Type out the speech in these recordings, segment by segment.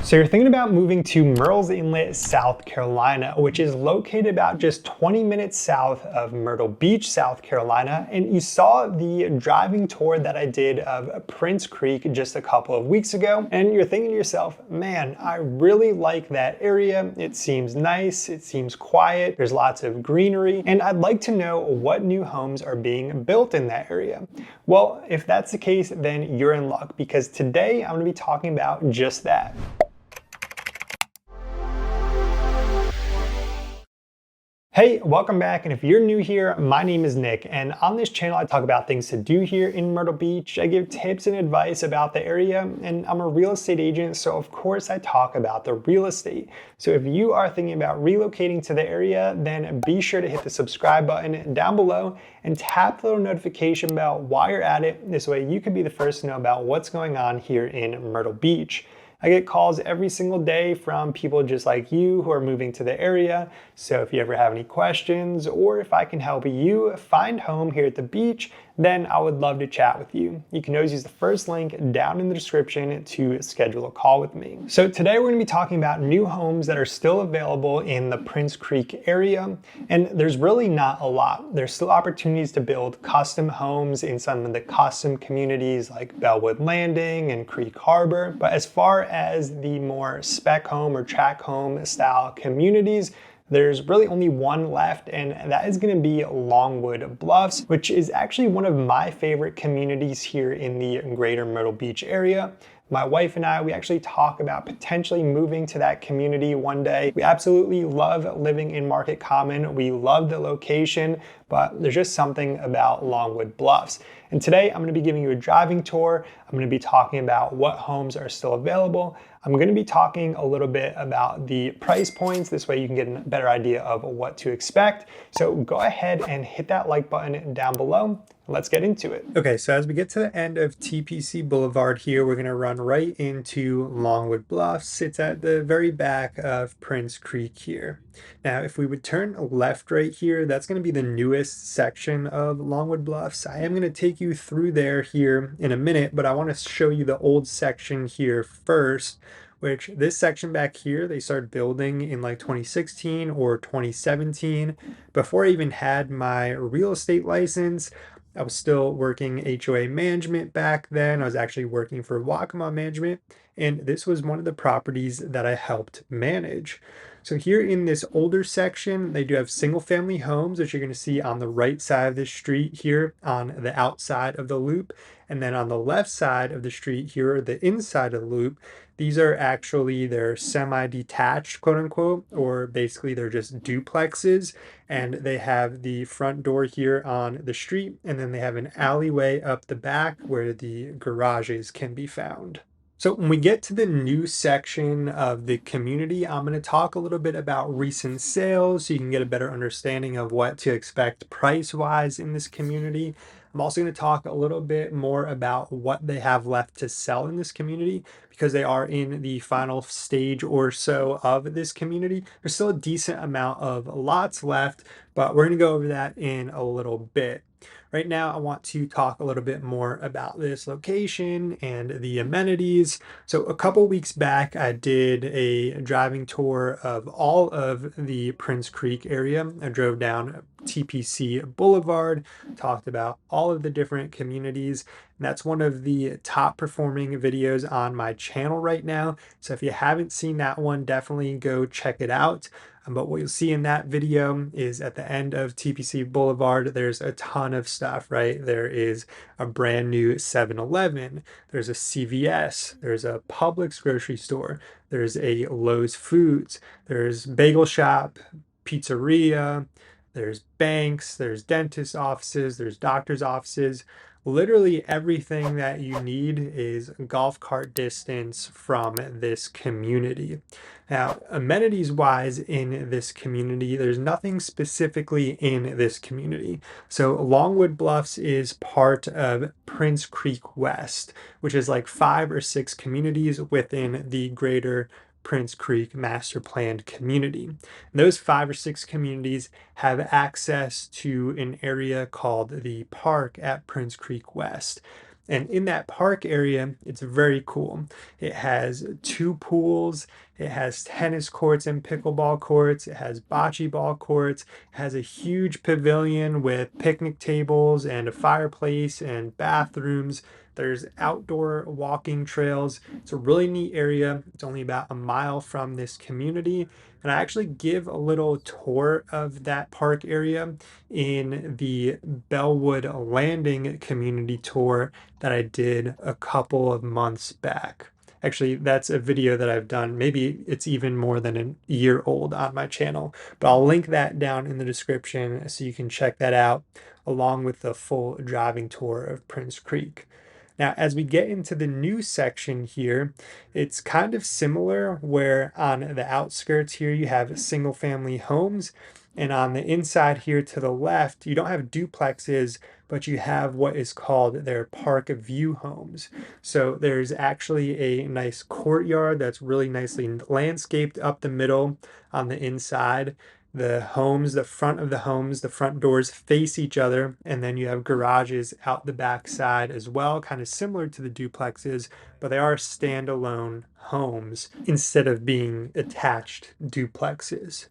So you're thinking about moving to Murrells Inlet, South Carolina, which is located about just 20 minutes south of Myrtle Beach, South Carolina. And you saw the driving tour that I did of Prince Creek just a couple of weeks ago. And you're thinking to yourself, man, I really like that area. It seems nice, it seems quiet, there's lots of greenery, and I'd like to know what new homes are being built in that area. Well, if that's the case, then you're in luck, because today I'm going to be talking about just that. Hey, welcome back, and if you're new here, my name is Nick, and on this channel I talk about things to do here in Myrtle Beach. I give tips and advice about the area, and I'm a real estate agent, so of course I talk about the real estate. So if you are thinking about relocating to the area, then be sure to hit the subscribe button down below and tap the little notification bell while you're at it. This way you can be the first to know about what's going on here in Myrtle Beach. I get calls every single day from people just like you who are moving to the area. So if you ever have any questions, or if I can help you find home here at the beach, then I would love to chat with you. You can always use the first link down in the description to schedule a call with me. So today we're going to be talking about new homes that are still available in the Prince Creek area. And there's really not a lot. There's still opportunities to build custom homes in some of the custom communities like Bellwood Landing and Creek Harbor. But as far as the more spec home or tract home style communities, there's really only one left, and that is going to be Longwood Bluffs, which is actually one of my favorite communities here in the greater Myrtle Beach area. My wife and I, we actually talk about potentially moving to that community one day. We absolutely love living in Market Common. We love the location, but there's just something about Longwood Bluffs. And today I'm going to be giving you a driving tour. I'm going to be talking about what homes are still available. I'm going to be talking a little bit about the price points. This way you can get a better idea of what to expect. So go ahead and hit that like button down below. Let's get into it. Okay, so as we get to the end of TPC Boulevard here, we're going to run right into Longwood Bluffs. It's at the very back of Prince Creek here. Now, if we would turn left right here, that's going to be the newest section of Longwood Bluffs. I am going to take you through there here in a minute, but I want to show you the old section here first, which this section back here, they started building in like 2016 or 2017. Before I even had my real estate license, I was still working HOA management back then. I was actually working for Waccamaw Management, and this was one of the properties that I helped manage. So here in this older section, they do have single family homes, which you're going to see on the right side of the street here on the outside of the loop. And then on the left side of the street here, the inside of the loop, these are actually they're semi-detached, quote unquote, or basically they're just duplexes. And they have the front door here on the street, and then they have an alleyway up the back where the garages can be found. So when we get to the new section of the community, I'm going to talk a little bit about recent sales so you can get a better understanding of what to expect price-wise in this community. I'm also going to talk a little bit more about what they have left to sell in this community, because they are in the final stage or so of this community. There's still a decent amount of lots left, but we're going to go over that in a little bit. Right now, I want to talk a little bit more about this location and the amenities. So a couple weeks back, I did a driving tour of all of the Prince Creek area. I drove down TPC Boulevard, talked about all of the different communities. And that's one of the top performing videos on my channel right now. So if you haven't seen that one, definitely go check it out. But what you'll see in that video is at the end of TPC Boulevard, there's a ton of stuff, right? There is a brand new 7-Eleven, there's a CVS, there's a Publix grocery store, there's a Lowe's Foods, there's bagel shop, pizzeria, there's banks, there's dentist offices, there's doctor's offices. Literally everything that you need is golf cart distance from this community. Now, amenities wise in this community, there's nothing specifically in this community. So Longwood Bluffs is part of Prince Creek West, which is like 5 or 6 communities within the greater Prince Creek master planned community. And those 5 or 6 communities have access to an area called the park at Prince Creek West. And in that park area, it's very cool. It has 2 pools, it has tennis courts and pickleball courts, it has bocce ball courts, it has a huge pavilion with picnic tables and a fireplace and bathrooms. There's outdoor walking trails. It's a really neat area. It's only about a mile from this community. And I actually give a little tour of that park area in the Bellwood Landing community tour that I did a couple of months back. Actually, that's a video that I've done. Maybe it's even more than a year old on my channel, but I'll link that down in the description so you can check that out along with the full driving tour of Prince Creek. Now, as we get into the new section here, it's kind of similar where on the outskirts here you have single family homes, and on the inside here to the left, you don't have duplexes, but you have what is called their park view homes. So there's actually a nice courtyard that's really nicely landscaped up the middle on the inside. The homes, the front of the homes, the front doors face each other, and then you have garages out the back side as well, kind of similar to the duplexes, but they are standalone homes instead of being attached duplexes.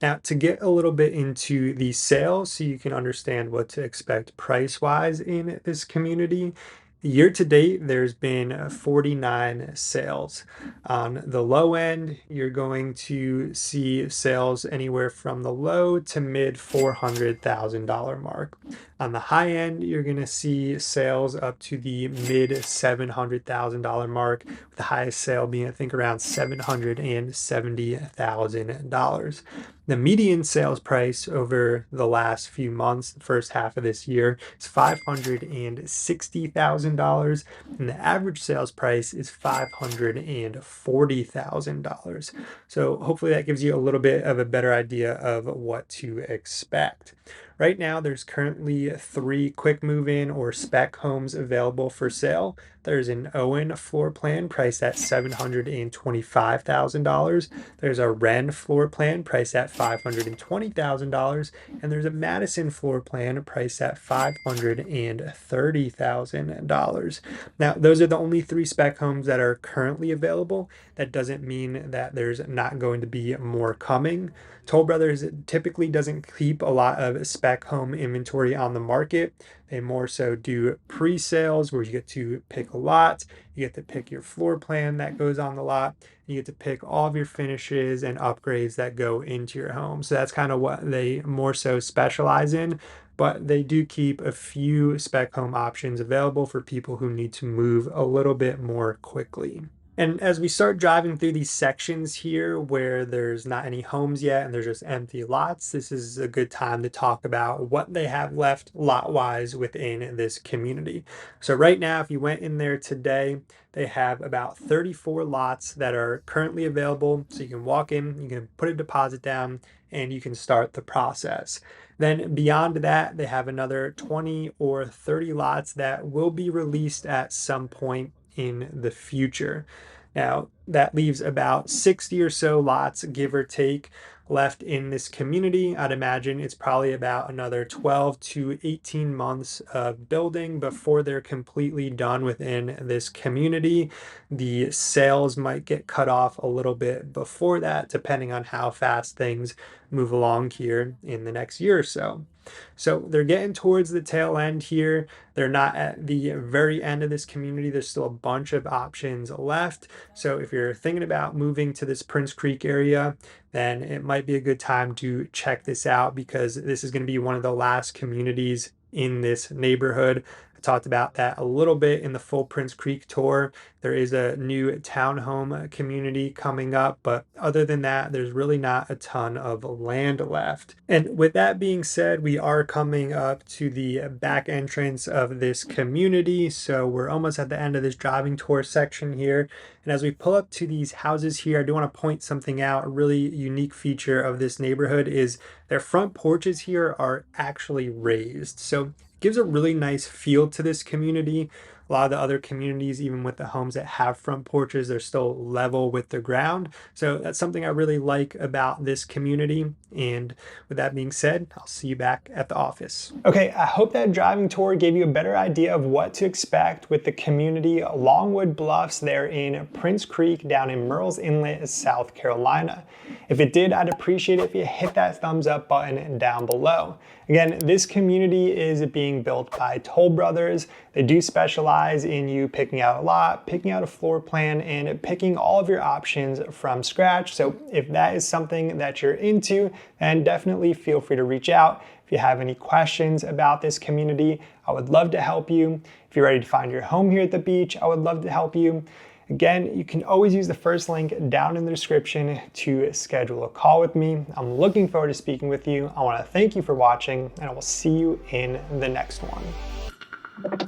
Now, to get a little bit into the sales so you can understand what to expect price-wise in this community, year to date, there's been 49 sales. On the low end, you're going to see sales anywhere from the low to mid $400,000 mark. On the high end, you're going to see sales up to the mid $700,000 mark, with the highest sale being, I think, around $770,000. The median sales price over the last few months, the first half of this year, is $560,000, and the average sales price is $540,000. So hopefully that gives you a little bit of a better idea of what to expect. Right now, there's currently 3 quick move-in or spec homes available for sale. There's an Owen floor plan priced at $725,000. There's a Wren floor plan priced at $520,000. And there's a Madison floor plan priced at $530,000. Now, those are the only 3 spec homes that are currently available. That doesn't mean that there's not going to be more coming. Toll Brothers typically doesn't keep a lot of spec home inventory on the market. They more so do pre-sales where you get to pick a lot, you get to pick your floor plan that goes on the lot, you get to pick all of your finishes and upgrades that go into your home. So that's kind of what they more so specialize in, but they do keep a few spec home options available for people who need to move a little bit more quickly. And as we start driving through these sections here where there's not any homes yet and there's just empty lots, this is a good time to talk about what they have left lot-wise within this community. So right now, if you went in there today, they have about 34 lots that are currently available. So you can walk in, you can put a deposit down, and you can start the process. Then beyond that, they have another 20 or 30 lots that will be released at some point in the future. Now, that leaves about 60 or so lots, give or take, left in this community. I'd imagine it's probably about another 12 to 18 months of building before they're completely done within this community. The sales might get cut off a little bit before that, depending on how fast things move along here in the next year or so. So they're getting towards the tail end here. They're not at the very end of this community. There's still a bunch of options left. So if you're thinking about moving to this Prince Creek area, then it might be a good time to check this out because this is going to be one of the last communities in this neighborhood. I talked about that a little bit in the full Prince Creek tour. There is a new townhome community coming up, but other than that, there's really not a ton of land left. And with that being said, we are coming up to the back entrance of this community. So we're almost at the end of this driving tour section here. And as we pull up to these houses here, I do want to point something out. A really unique feature of this neighborhood is their front porches here are actually raised. So gives a really nice feel to this community. A lot of the other communities, even with the homes that have front porches, they're still level with the ground. So that's something I really like about this community. And with that being said, I'll see you back at the office. Okay, I hope that driving tour gave you a better idea of what to expect with the community Longwood Bluffs there in Prince Creek down in Murrells Inlet, South Carolina. If it did, I'd appreciate it if you hit that thumbs up button down below. Again, this community is being built by Toll Brothers. They do specialize in you picking out a lot, picking out a floor plan, and picking all of your options from scratch. So if that is something that you're into, then definitely feel free to reach out. If you have any questions about this community, I would love to help you. If you're ready to find your home here at the beach, I would love to help you. Again, you can always use the first link down in the description to schedule a call with me. I'm looking forward to speaking with you. I want to thank you for watching, and I will see you in the next one.